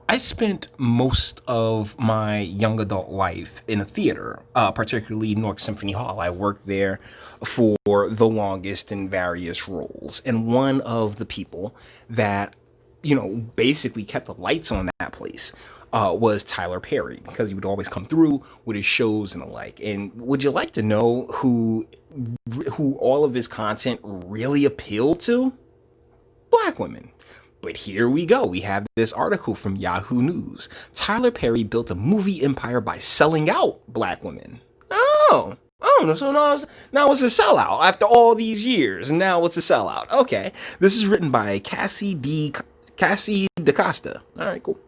I spent most of my young adult life in a theater, particularly Newark Symphony Hall. I worked there for the longest in various roles. And one of the people that, basically kept the lights on that place was Tyler Perry, because he would always come through with his shows and the like. And would you like to know who all of his content really appealed to? Black women. But here we go. We have this article from Yahoo News. Tyler Perry built a movie empire by selling out black women. Oh, so now it's a sellout after all these years. Now it's a sellout. Okay. This is written by Cassie DeCosta. All right, cool.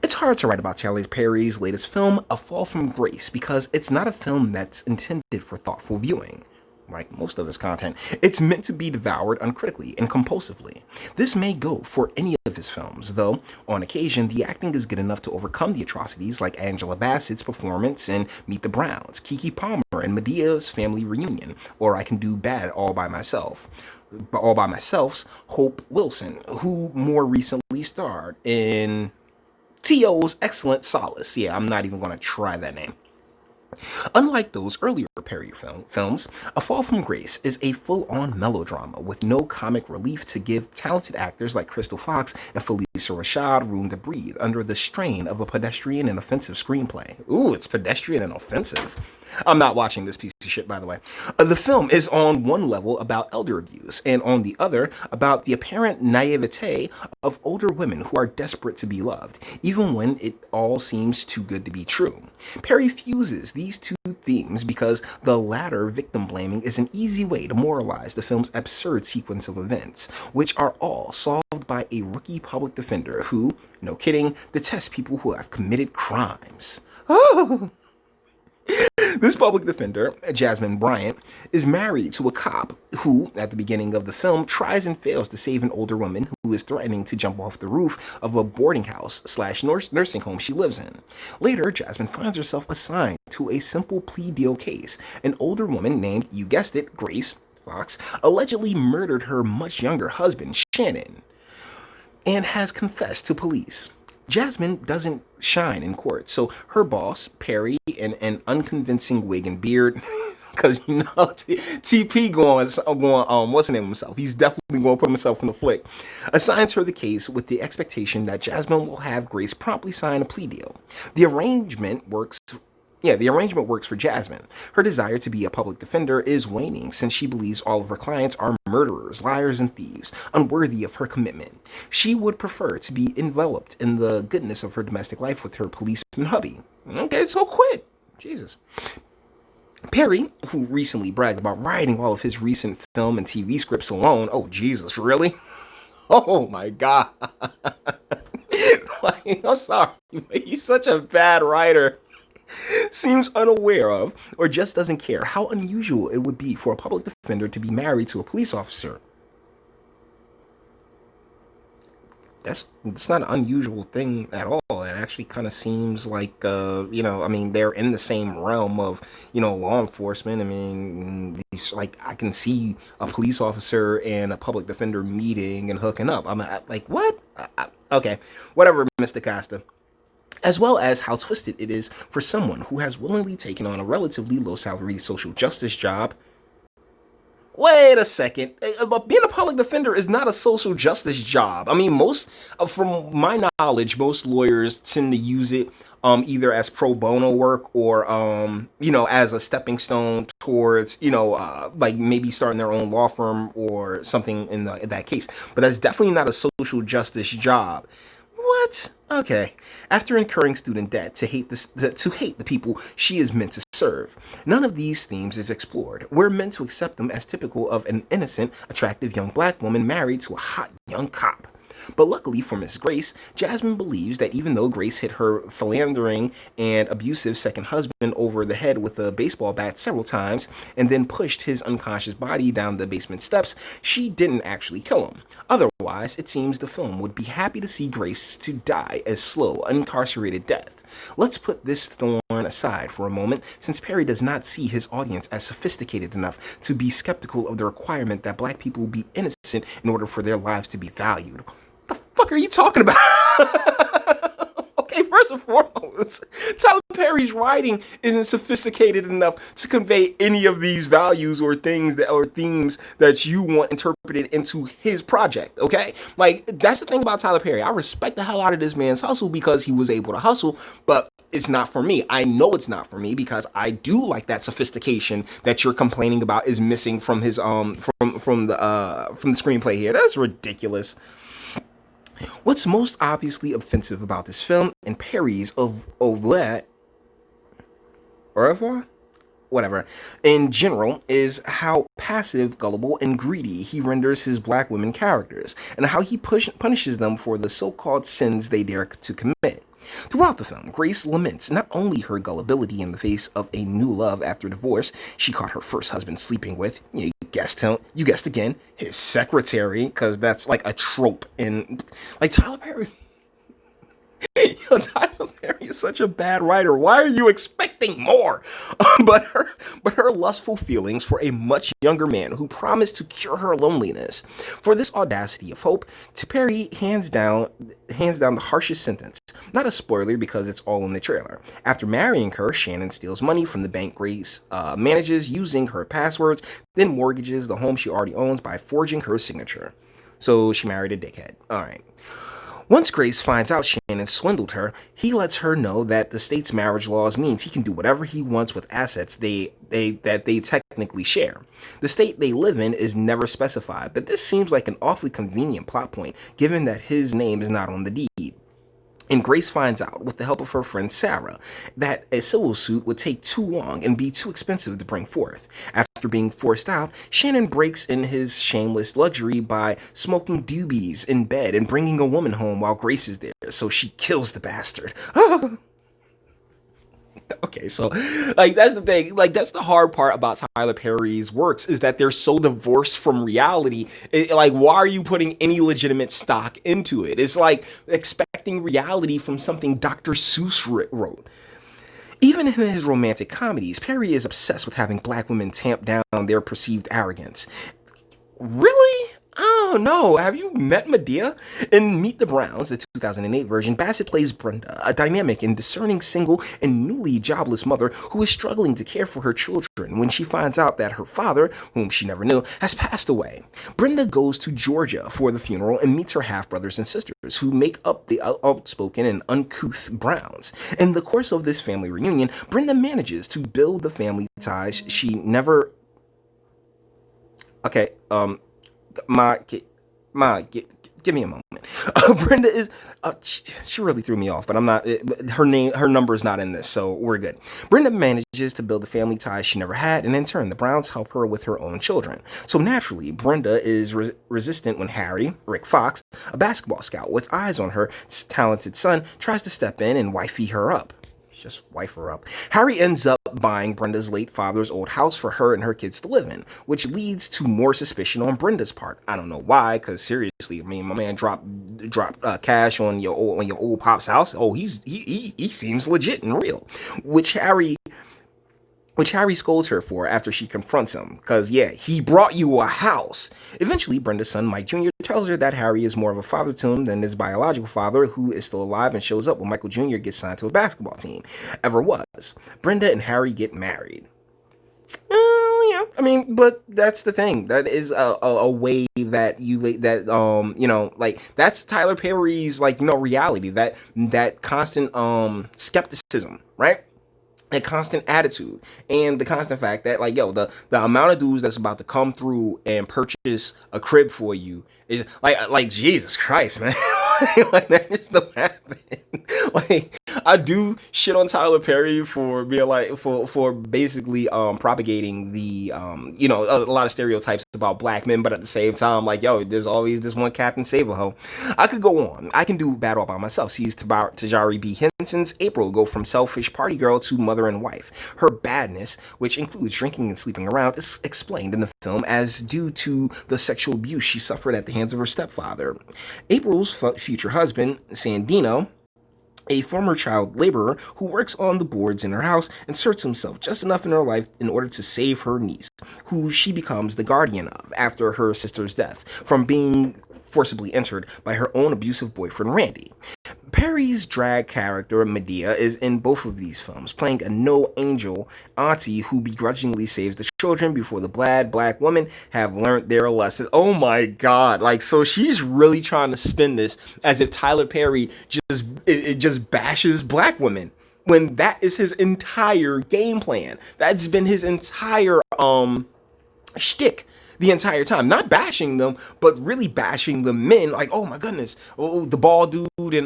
It's hard to write about Tyler Perry's latest film, A Fall from Grace, because it's not a film that's intended for thoughtful viewing. Like most of his content, it's meant to be devoured uncritically and compulsively. This may go for any of his films, though on occasion the acting is good enough to overcome the atrocities like Angela Bassett's performance in Meet the Browns, Keke Palmer and Medea's Family Reunion, or I Can Do Bad All by Myself. All by Myself's Hope Wilson, who more recently starred in T.O.'s excellent Solace. Yeah, I'm not even going to try that name. Unlike those earlier Perry films, A Fall from Grace is a full-on melodrama with no comic relief to give talented actors like Crystal Fox and Felicia Rashad room to breathe under the strain of a pedestrian and offensive screenplay. Ooh, it's pedestrian and offensive. I'm not watching this piece of shit, by the way. The film is on one level about elder abuse, and on the other about the apparent naivete of older women who are desperate to be loved, even when it all seems too good to be true. Perry fuses these two themes because the latter, victim blaming, is an easy way to moralize the film's absurd sequence of events, which are all solved by a rookie public defender who, no kidding, detests people who have committed crimes. Oh! This public defender, Jasmine Bryant, is married to a cop who, at the beginning of the film, tries and fails to save an older woman who is threatening to jump off the roof of a boarding house slash nursing home she lives in. Later, Jasmine finds herself assigned to a simple plea deal case. An older woman named, you guessed it, Grace Fox, allegedly murdered her much younger husband, Shannon, and has confessed to police. Jasmine doesn't shine in court, so her boss, Perry, in an unconvincing wig and beard, because TP what's the name of himself? He's definitely going to put himself in the flick. Assigns her the case with the expectation that Jasmine will have Grace promptly sign a plea deal. The arrangement works for Jasmine. Her desire to be a public defender is waning since she believes all of her clients are murderers, liars, and thieves, unworthy of her commitment. She would prefer to be enveloped in the goodness of her domestic life with her policeman hubby. Okay, so quit. Jesus. Perry, who recently bragged about writing all of his recent film and TV scripts alone, oh Jesus, really? Oh my God. I'm sorry, but he's such a bad writer. Seems unaware of, or just doesn't care, how unusual it would be for a public defender to be married to a police officer. It's not an unusual thing at all. It actually kind of seems like, they're in the same realm of, law enforcement. I mean, it's like I can see a police officer and a public defender meeting and hooking up. I'm like, what? Okay, whatever, Mr. Costa. As well as how twisted it is for someone who has willingly taken on a relatively low salary social justice job. Wait a second. Being a public defender is not a social justice job. I mean, from my knowledge, most lawyers tend to use it either as pro bono work or, as a stepping stone towards, like maybe starting their own law firm or something in that case. But that's definitely not a social justice job. What? Okay. After incurring student debt to hate the people she is meant to serve. None of these themes is explored. We're meant to accept them as typical of an innocent, attractive young black woman married to a hot young cop. But luckily for Miss Grace, Jasmine believes that even though Grace hit her philandering and abusive second husband over the head with a baseball bat several times and then pushed his unconscious body down the basement steps, she didn't actually kill him. Otherwise, it seems the film would be happy to see Grace to die a slow, incarcerated death. Let's put this thorn aside for a moment, since Perry does not see his audience as sophisticated enough to be skeptical of the requirement that black people be innocent in order for their lives to be valued. The fuck are you talking about? Okay, first and foremost, Tyler Perry's writing isn't sophisticated enough to convey any of these values or things that or themes that you want interpreted into his project. Okay, like that's the thing about Tyler Perry. I respect the hell out of this man's hustle because he was able to hustle, but it's not for me. I know it's not for me because I do like that sophistication that you're complaining about is missing from his from the screenplay here. That's ridiculous. What's most obviously offensive about this film and Perry's au revoir, whatever, in general, is how passive, gullible, and greedy he renders his black women characters, and how he punishes them for the so-called sins they dare to commit. Throughout the film, Grace laments not only her gullibility in the face of a new love after divorce she caught her first husband sleeping with, you guessed again, his secretary, because that's like a trope in, like, Tyler Perry. Tyler Perry is such a bad writer. Why are you expecting more? But her lustful feelings for a much younger man who promised to cure her loneliness. For this audacity of hope, Perry hands down the harshest sentence. Not a spoiler because it's all in the trailer. After marrying her, Shannon steals money from the bank Grace manages using her passwords, then mortgages the home she already owns by forging her signature. So she married a dickhead. All right. Once Grace finds out Shannon swindled her, he lets her know that the state's marriage laws means he can do whatever he wants with assets that they technically share. The state they live in is never specified, but this seems like an awfully convenient plot point given that his name is not on the deed. And Grace finds out, with the help of her friend Sarah, that a civil suit would take too long and be too expensive to bring forth. After being forced out, Shannon breaks in his shameless luxury by smoking doobies in bed and bringing a woman home while Grace is there, so she kills the bastard. Okay, so, like, that's the thing. Like, that's the hard part about Tyler Perry's works is that they're so divorced from reality. Like, why are you putting any legitimate stock into it? It's like expecting reality from something Dr. Seuss wrote. Even in his romantic comedies, Perry is obsessed with having black women tamp down their perceived arrogance. Really? Oh no, have you met Medea? In Meet the Browns, the 2008 version, Bassett plays Brenda, a dynamic and discerning single and newly jobless mother who is struggling to care for her children when she finds out that her father, whom she never knew, has passed away. Brenda goes to Georgia for the funeral and meets her half-brothers and sisters who make up the outspoken and uncouth Browns. In the course of this family reunion, Brenda manages to build the family ties she never... Okay, give me a moment. Brenda is, she really threw me off, but I'm not, her number is not in this, so we're good. Brenda manages to build the family ties she never had, and in turn, the Browns help her with her own children. So naturally, Brenda is resistant when Harry, Rick Fox, a basketball scout with eyes on her talented son, tries to step in and wifey her up. Just wife her up. Harry ends up buying Brenda's late father's old house for her and her kids to live in, which leads to more suspicion on Brenda's part. I don't know why, because seriously, I mean, my man dropped cash on your old pop's house. Oh, he seems legit and real, which Harry scolds her for after she confronts him, because, yeah, he brought you a house. Eventually, Brenda's son, Mike Jr., tells her that Harry is more of a father to him than his biological father, who is still alive and shows up when Michael Jr. gets signed to a basketball team. Ever was. Brenda and Harry get married. Yeah, I mean, but that's the thing. That is a way that like, that's Tyler Perry's, like, reality. That constant skepticism, right? A constant attitude and the constant fact that, like, yo, the amount of dudes that's about to come through and purchase a crib for you is like Jesus Christ, man. Like, that just don't happen. Like, I do shit on Tyler Perry for being like for basically propagating the a lot of stereotypes about black men, but at the same time, like, yo, there's always this one Captain Save-A-Ho. I could go on. I can do bad all by myself. Sees Tajari B. Henson's April go from selfish party girl to mother and wife. Her badness, which includes drinking and sleeping around, is explained in the film as due to the sexual abuse she suffered at the hands of her stepfather. April's future husband, Sandino, a former child laborer who works on the boards in her house, inserts himself just enough in her life in order to save her niece, who she becomes the guardian of after her sister's death, from being forcibly entered by her own abusive boyfriend, Randy. Perry's drag character, Medea, is in both of these films, playing a no angel auntie who begrudgingly saves the children before the bad black women have learned their lesson. Oh my god. Like, so she's really trying to spin this as if Tyler Perry just bashes black women, when that is his entire game plan. That's been his entire shtick the entire time. Not bashing them, but really bashing the men. Like, oh my goodness, oh, the bald dude in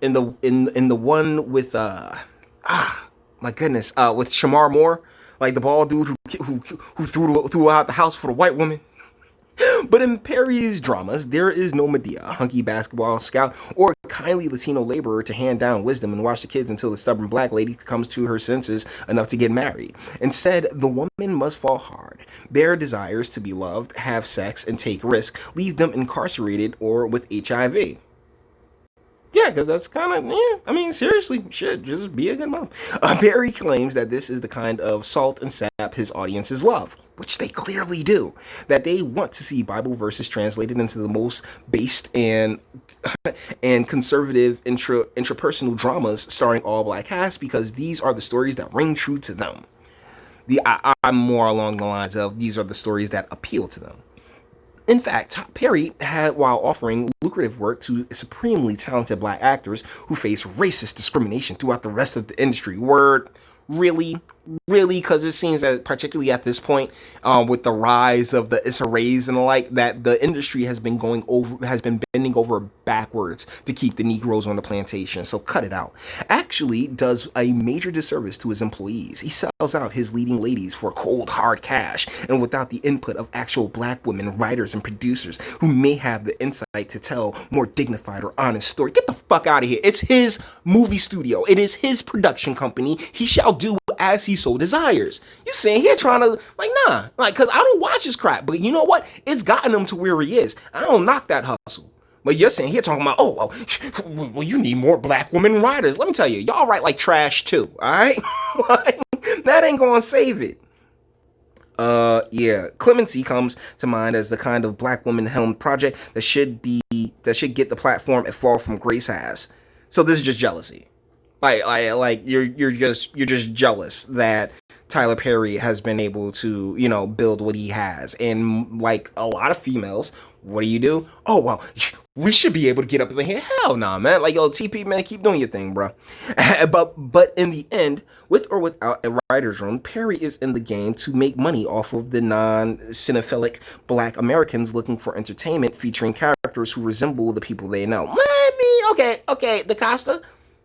the one with my goodness, with Shamar Moore, like the bald dude who threw out the house for the white woman. But in Perry's dramas, there is no Medea, a hunky basketball scout, or kindly Latino laborer to hand down wisdom and watch the kids until the stubborn black lady comes to her senses enough to get married. Instead, the woman must fall hard. Their desires to be loved, have sex, and take risks leave them incarcerated or with HIV. Yeah, because that's kind of, yeah, I mean, seriously, shit, just be a good mom. Perry claims that this is the kind of salt and sap his audiences love, which they clearly do. That they want to see Bible verses translated into the most based and conservative intrapersonal dramas starring all black casts, because these are the stories that ring true to them. I'm more along the lines of these are the stories that appeal to them. In fact, Perry had, while offering lucrative work to supremely talented black actors who face racist discrimination throughout the rest of the industry. Word, really, because it seems that particularly at this point, with the rise of the Issa Raes and the like, that the industry has been bending over backwards to keep the Negroes on the plantation. So cut it out. Actually, does a major disservice to his employees. He sells out his leading ladies for cold hard cash and without the input of actual black women writers and producers who may have the insight to tell more dignified or honest story. Get the fuck out of here. It's his movie studio. It is his production company. He shall do as he so desires. You sitting here trying to, like, nah, like, cause I don't watch his crap, but you know what? It's gotten him to where he is. I don't knock that hustle. But you're sitting here talking about, oh, well, you need more black women writers. Let me tell you, y'all write like trash too, all right? That ain't gonna save it. Yeah, Clemency comes to mind as the kind of black woman-helmed project that should get the platform a Fall from Grace has. So this is just jealousy. Like you're just jealous that Tyler Perry has been able to, build what he has. And like a lot of females, what do? Oh, well, we should be able to get up in here. Hell nah, man. Like, yo, TP, man, keep doing your thing, bro. But in the end, with or without a writer's room, Perry is in the game to make money off of the non-cinephilic black Americans looking for entertainment featuring characters who resemble the people they know. Okay, DaCosta.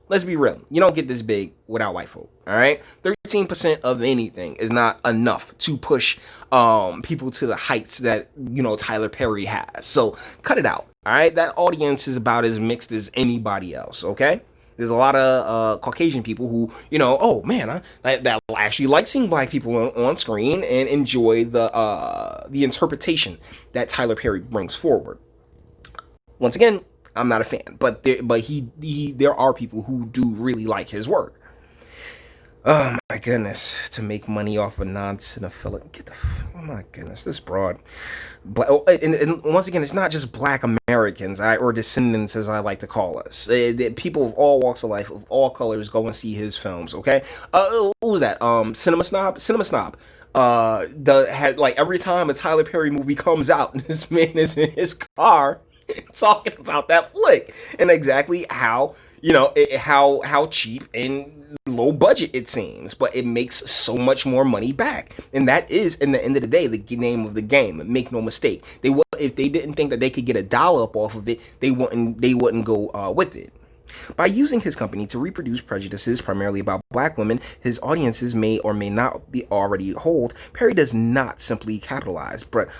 Let's be real. You don't get this big without white folk, all right? 13% of anything is not enough to push people to the heights that, Tyler Perry has. So cut it out, all right? That audience is about as mixed as anybody else, okay? There's a lot of Caucasian people who, oh, man, that actually like seeing black people on screen and enjoy the interpretation that Tyler Perry brings forward. Once again, I'm not a fan, but there are people who do really like his work. Oh my goodness, to make money off of non-cinephilic, oh my goodness, this broad. And once again, it's not just black Americans, or descendants as I like to call us. People of all walks of life, of all colors, go and see his films, okay? Who was that? Cinema Snob. Had like every time a Tyler Perry movie comes out, this man is in his car talking about that flick and exactly how how cheap and low budget it seems, but it makes so much more money back, and that is, in the end of the day, the name of the game. Make no mistake, if they didn't think that they could get a dollar up off of it, they wouldn't go with it. By using his company to reproduce prejudices primarily about black women his audiences may or may not be already hold, Perry does not simply capitalize, but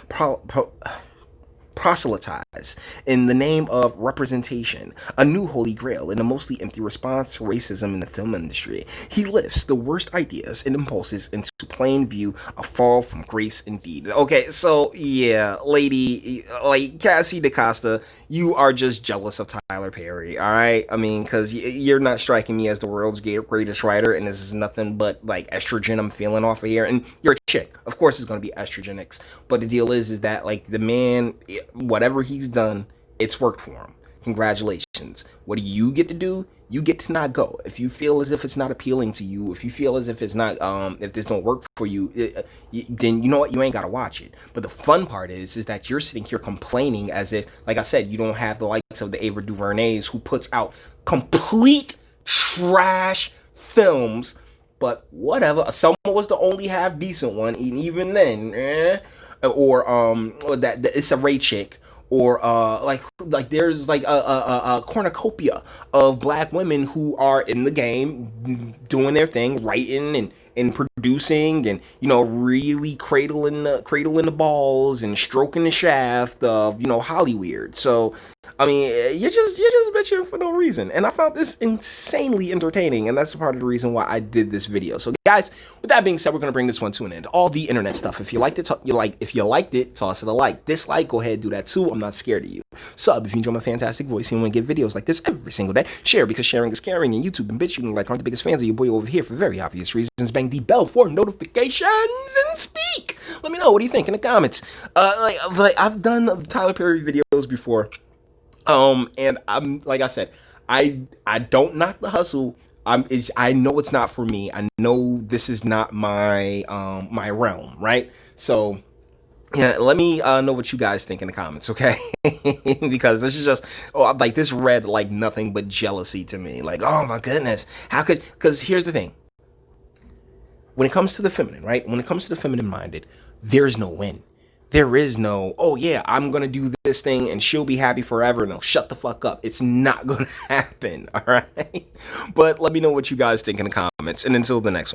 proselytize in the name of representation, a new holy grail in a mostly empty response to racism in the film industry. He lifts the worst ideas and impulses into plain view, a fall from grace indeed. Okay, so yeah, lady, like Cassie DaCosta, you are just jealous of Tyler Perry, all right? I mean, because you're not striking me as the world's greatest writer, and this is nothing but like estrogen I'm feeling off of here, and you're a chick. Of course it's going to be estrogenics, but the deal is that like the man, whatever he's done, it's worked for him. Congratulations. What do you get to do? You get to not go. If you feel as if it's not appealing to you, if you feel as if it's not, if this don't work for you, then you know what? You ain't gotta watch it. But the fun part is that you're sitting here complaining as if, like I said, you don't have the likes of the Ava DuVernays who puts out complete trash films. But whatever. Selma was the only half decent one, and even then, or that it's a Ray chick, or like there's like a cornucopia of black women who are in the game doing their thing, writing and producing, and really cradling the balls and stroking the shaft of Hollyweird. So I mean, you're just bitching for no reason, and I found this insanely entertaining, and that's part of the reason why I did this video. So, guys, with that being said, we're gonna bring this one to an end. All the internet stuff. If you liked it, if you liked it, toss it a like. Dislike, go ahead, do that too. I'm not scared of you. Sub if you enjoy my fantastic voice and want to get videos like this every single day. Share because sharing is caring, and YouTube and bitch you like aren't the biggest fans of your boy over here for very obvious reasons. Bang the bell for notifications and speak. Let me know what do you think in the comments. I've done Tyler Perry videos before. And I'm like I said, I don't knock the hustle. I know it's not for me. I know this is not my my realm, right? So yeah, let me know what you guys think in the comments, okay? Because this is just like this read like nothing but jealousy to me. Like, oh my goodness, how could? Because here's the thing. When it comes to the feminine, right? When it comes to the feminine minded, there's no win. There is no, oh yeah, I'm going to do this thing and she'll be happy forever and they'll shut the fuck up. It's not going to happen, all right? But let me know what you guys think in the comments. And until the next one.